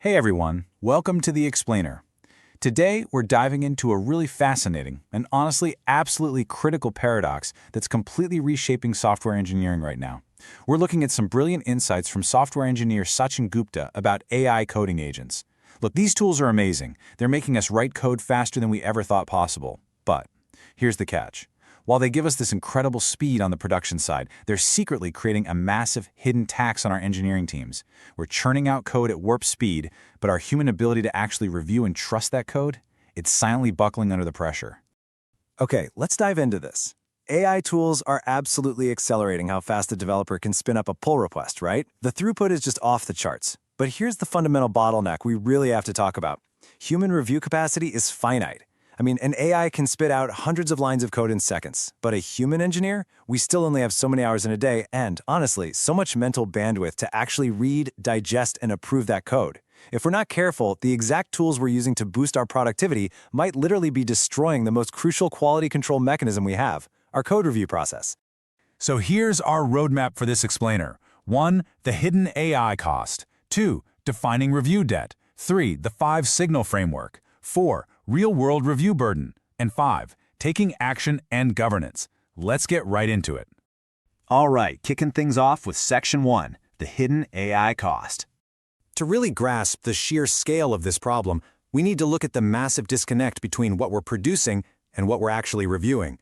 Hey everyone, welcome to The Explainer. Today, we're diving into a really fascinating and honestly absolutely critical paradox that's completely reshaping software engineering right now. We're looking at some brilliant insights from software engineer Sachin Gupta about AI coding agents. Look, these tools are amazing. They're making us write code faster than we ever thought possible. But here's the catch. While they give us this incredible speed on the production side, they're secretly creating a massive hidden tax on our engineering teams. We're churning out code at warp speed, but our human ability to actually review and trust that code, it's silently buckling under the pressure. Okay, let's dive into this. AI tools are absolutely accelerating how fast a developer can spin up a pull request, right? The throughput is just off the charts. But here's the fundamental bottleneck we really have to talk about. Human review capacity is finite. An AI can spit out hundreds of lines of code in seconds, but a human engineer, we still only have so many hours in a day and, honestly, so much mental bandwidth to actually read, digest, and approve that code. If we're not careful, the exact tools we're using to boost our productivity might literally be destroying the most crucial quality control mechanism we have, our code review process. So here's our roadmap for this explainer. 1. The hidden AI cost. 2. Defining review debt. 3. The 5 signal framework. 4. Real-world review burden. And 5. Taking action and governance. Let's get right into it. All right, kicking things off with Section 1, the hidden AI cost. To really grasp the sheer scale of this problem, we need to look at the massive disconnect between what we're producing and what we're actually reviewing.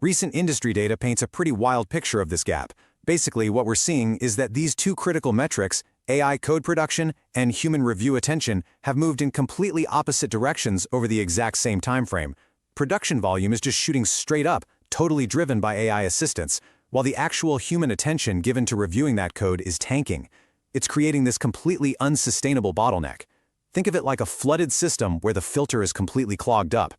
Recent industry data paints a pretty wild picture of this gap. Basically, what we're seeing is that these two critical metrics, AI code production and human review attention, have moved in completely opposite directions over the exact same time frame. Production volume is just shooting straight up, totally driven by AI assistance, while the actual human attention given to reviewing that code is tanking. It's creating this completely unsustainable bottleneck. Think of it like a flooded system where the filter is completely clogged up.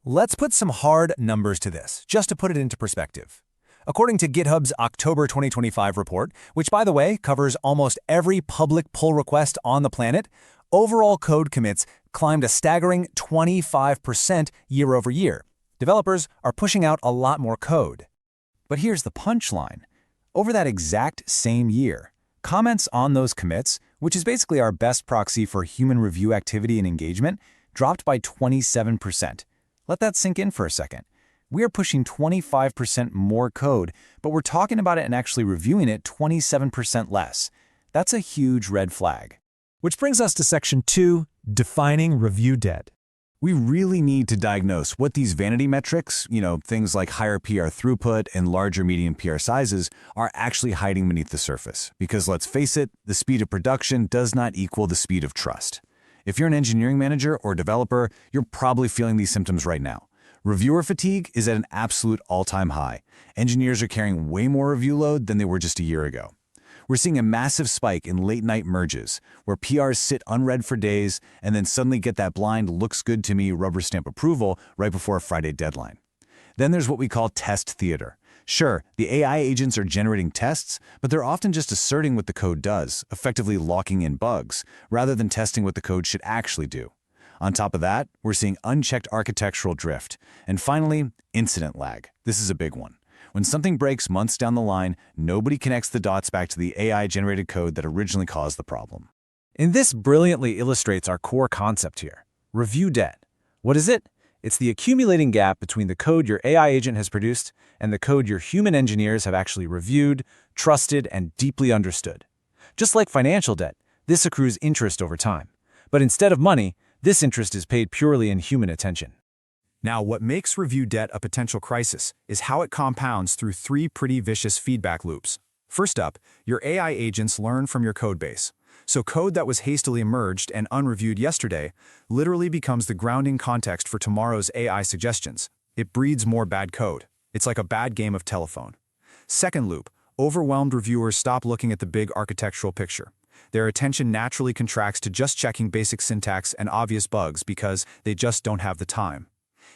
Let's put some hard numbers to this, just to put it into perspective. According to GitHub's October 2025 report, which by the way covers almost every public pull request on the planet, overall code commits climbed a staggering 25% year over year. Developers are pushing out a lot more code. But here's the punchline. Over that exact same year, comments on those commits, which is basically our best proxy for human review activity and engagement, dropped by 27%. Let that sink in for a second. We are pushing 25% more code, but we're talking about it and actually reviewing it 27% less. That's a huge red flag. Which brings us to Section 2, defining review debt. We really need to diagnose what these vanity metrics, things like higher PR throughput and larger median PR sizes, are actually hiding beneath the surface. Because let's face it, the speed of production does not equal the speed of trust. If you're an engineering manager or developer, you're probably feeling these symptoms right now. Reviewer fatigue is at an absolute all-time high. Engineers are carrying way more review load than they were just a year ago. We're seeing a massive spike in late-night merges, where PRs sit unread for days and then suddenly get that blind looks good to me rubber stamp approval right before a Friday deadline. Then there's what we call test theater. Sure, the AI agents are generating tests, but they're often just asserting what the code does, effectively locking in bugs, rather than testing what the code should actually do. On top of that, we're seeing unchecked architectural drift. And finally, incident lag. This is a big one. When something breaks months down the line, nobody connects the dots back to the AI-generated code that originally caused the problem. And this brilliantly illustrates our core concept here. Review debt. What is it? It's the accumulating gap between the code your AI agent has produced and the code your human engineers have actually reviewed, trusted, and deeply understood. Just like financial debt, this accrues interest over time. But instead of money, this interest is paid purely in human attention. Now, what makes review debt a potential crisis is how it compounds through 3 pretty vicious feedback loops. First up, your AI agents learn from your code base. So code that was hastily merged and unreviewed yesterday literally becomes the grounding context for tomorrow's AI suggestions. It breeds more bad code. It's like a bad game of telephone. Second loop, overwhelmed reviewers stop looking at the big architectural picture. Their attention naturally contracts to just checking basic syntax and obvious bugs because they just don't have the time.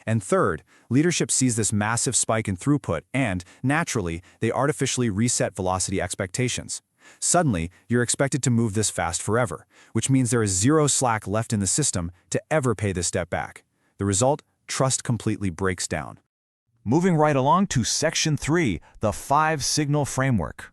And third, leadership sees this massive spike in throughput and, naturally, they artificially reset velocity expectations. Suddenly, you're expected to move this fast forever, which means there is zero slack left in the system to ever pay this step back. The result? Trust completely breaks down. Moving right along to Section 3, the 5 signal framework.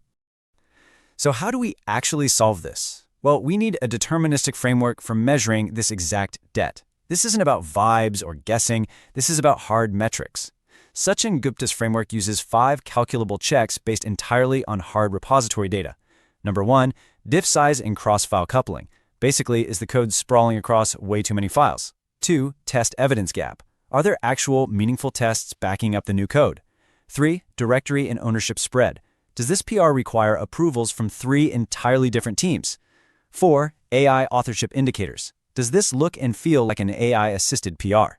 So how do we actually solve this? Well, we need a deterministic framework for measuring this exact debt. This isn't about vibes or guessing, this is about hard metrics. Sachin Gupta's framework uses 5 calculable checks based entirely on hard repository data. Number 1, diff size and cross-file coupling. Basically, is the code sprawling across way too many files? 2, test evidence gap. Are there actual, meaningful tests backing up the new code? 3, directory and ownership spread. Does this PR require approvals from 3 entirely different teams? 4, AI authorship indicators. Does this look and feel like an AI-assisted PR?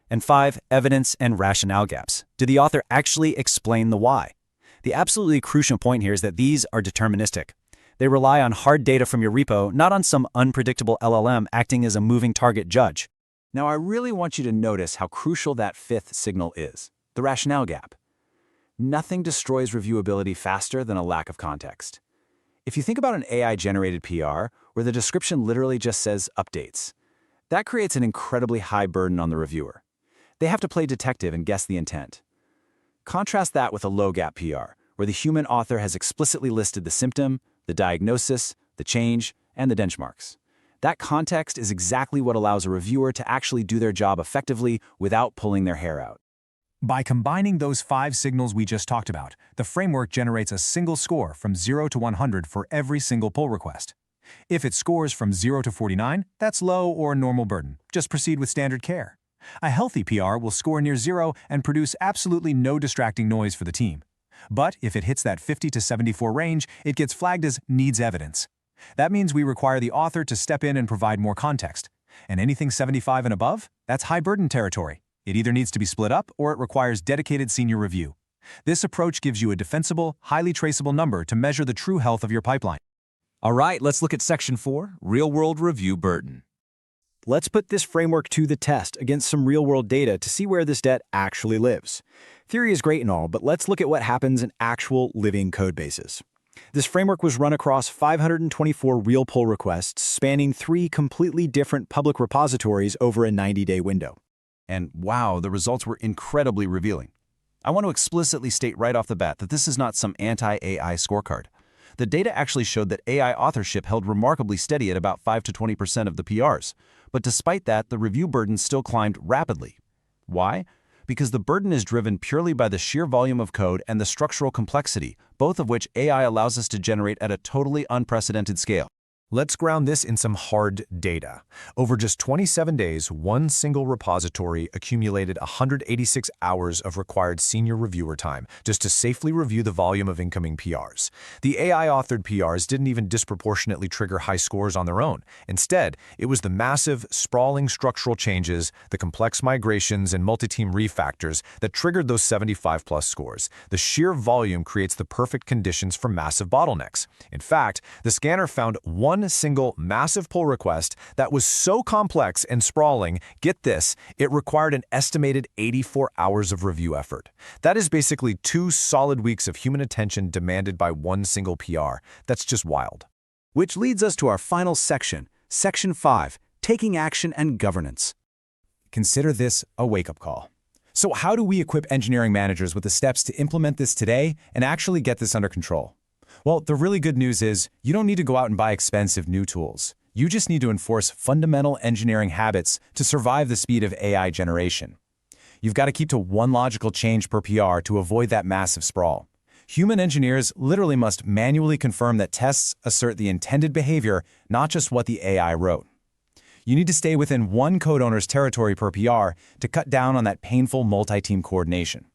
And 5, evidence and rationale gaps. Did the author actually explain the why? The absolutely crucial point here is that these are deterministic. They rely on hard data from your repo, not on some unpredictable LLM acting as a moving target judge. Now, I really want you to notice how crucial that 5th signal is, the rationale gap. Nothing destroys reviewability faster than a lack of context. If you think about an AI-generated PR, where the description literally just says updates, that creates an incredibly high burden on the reviewer. They have to play detective and guess the intent. Contrast that with a low-gap PR, where the human author has explicitly listed the symptom, the diagnosis, the change, and the benchmarks. That context is exactly what allows a reviewer to actually do their job effectively without pulling their hair out. By combining those 5 signals we just talked about, the framework generates a single score from 0 to 100 for every single pull request. If it scores from 0 to 49, that's low or normal burden. Just proceed with standard care. A healthy PR will score near 0 and produce absolutely no distracting noise for the team. But if it hits that 50 to 74 range, it gets flagged as needs evidence. That means we require the author to step in and provide more context. And anything 75 and above, that's high burden territory. It either needs to be split up or it requires dedicated senior review. This approach gives you a defensible, highly traceable number to measure the true health of your pipeline. All right, let's look at Section 4, Real-World Review Burden. Let's put this framework to the test against some real-world data to see where this debt actually lives. Theory is great and all, but let's look at what happens in actual living code bases. This framework was run across 524 real pull requests spanning 3 completely different public repositories over a 90-day window. And wow, the results were incredibly revealing. I want to explicitly state right off the bat that this is not some anti-AI scorecard. The data actually showed that AI authorship held remarkably steady at about 5 to 20% of the PRs. But despite that, the review burden still climbed rapidly. Why? Because the burden is driven purely by the sheer volume of code and the structural complexity, both of which AI allows us to generate at a totally unprecedented scale. Let's ground this in some hard data. Over just 27 days, one single repository accumulated 186 hours of required senior reviewer time just to safely review the volume of incoming PRs. The AI-authored PRs didn't even disproportionately trigger high scores on their own. Instead, it was the massive, sprawling structural changes, the complex migrations, and multi-team refactors that triggered those 75-plus scores. The sheer volume creates the perfect conditions for massive bottlenecks. In fact, the scanner found one single massive pull request that was so complex and sprawling, get this, it required an estimated 84 hours of review effort. That is basically 2 solid weeks of human attention demanded by one single PR. That's just wild. Which leads us to our final section, Section 5, Taking Action and Governance. Consider this a wake-up call. So how do we equip engineering managers with the steps to implement this today and actually get this under control? Well, the really good news is you don't need to go out and buy expensive new tools. You just need to enforce fundamental engineering habits to survive the speed of AI generation. You've got to keep to one logical change per PR to avoid that massive sprawl. Human engineers literally must manually confirm that tests assert the intended behavior, not just what the AI wrote. You need to stay within one code owner's territory per PR to cut down on that painful multi-team coordination.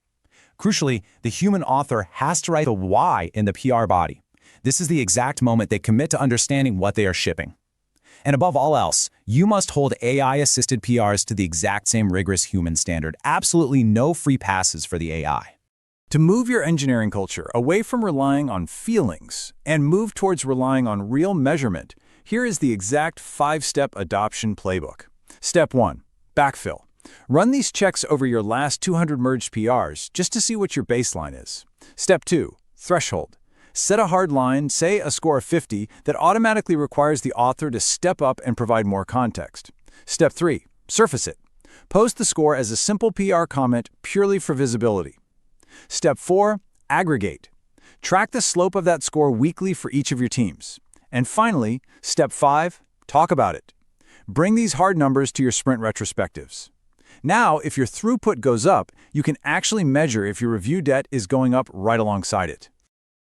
Crucially, the human author has to write the why in the PR body. This is the exact moment they commit to understanding what they are shipping. And above all else, you must hold AI-assisted PRs to the exact same rigorous human standard. Absolutely no free passes for the AI. To move your engineering culture away from relying on feelings and move towards relying on real measurement, here is the exact 5-step adoption playbook. Step 1. Backfill. Run these checks over your last 200 merged PRs just to see what your baseline is. Step 2. Threshold. Set a hard line, say a score of 50, that automatically requires the author to step up and provide more context. Step 3. Surface it. Post the score as a simple PR comment purely for visibility. Step 4. Aggregate. Track the slope of that score weekly for each of your teams. And finally, step 5, talk about it. Bring these hard numbers to your sprint retrospectives. Now, if your throughput goes up, you can actually measure if your review debt is going up right alongside it.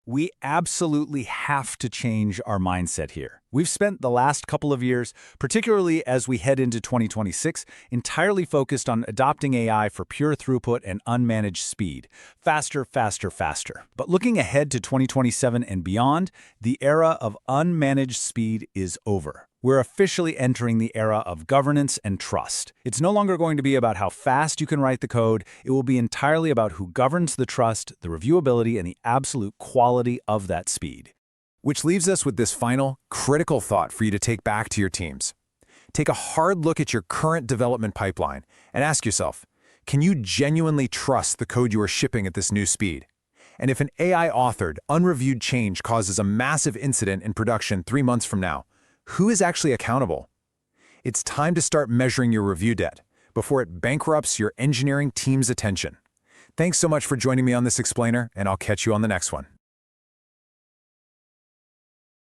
We absolutely have to change our mindset here. We've spent the last couple of years, particularly as we head into 2026, entirely focused on adopting AI for pure throughput and unmanaged speed. Faster, faster, faster. But looking ahead to 2027 and beyond, the era of unmanaged speed is over. We're officially entering the era of governance and trust. It's no longer going to be about how fast you can write the code. It will be entirely about who governs the trust, the reviewability, and the absolute quality of that speed. Which leaves us with this final, critical thought for you to take back to your teams. Take a hard look at your current development pipeline and ask yourself, can you genuinely trust the code you are shipping at this new speed? And if an AI-authored, unreviewed change causes a massive incident in production 3 months from now, who is actually accountable? It's time to start measuring your review debt before it bankrupts your engineering team's attention. Thanks so much for joining me on this explainer, and I'll catch you on the next one.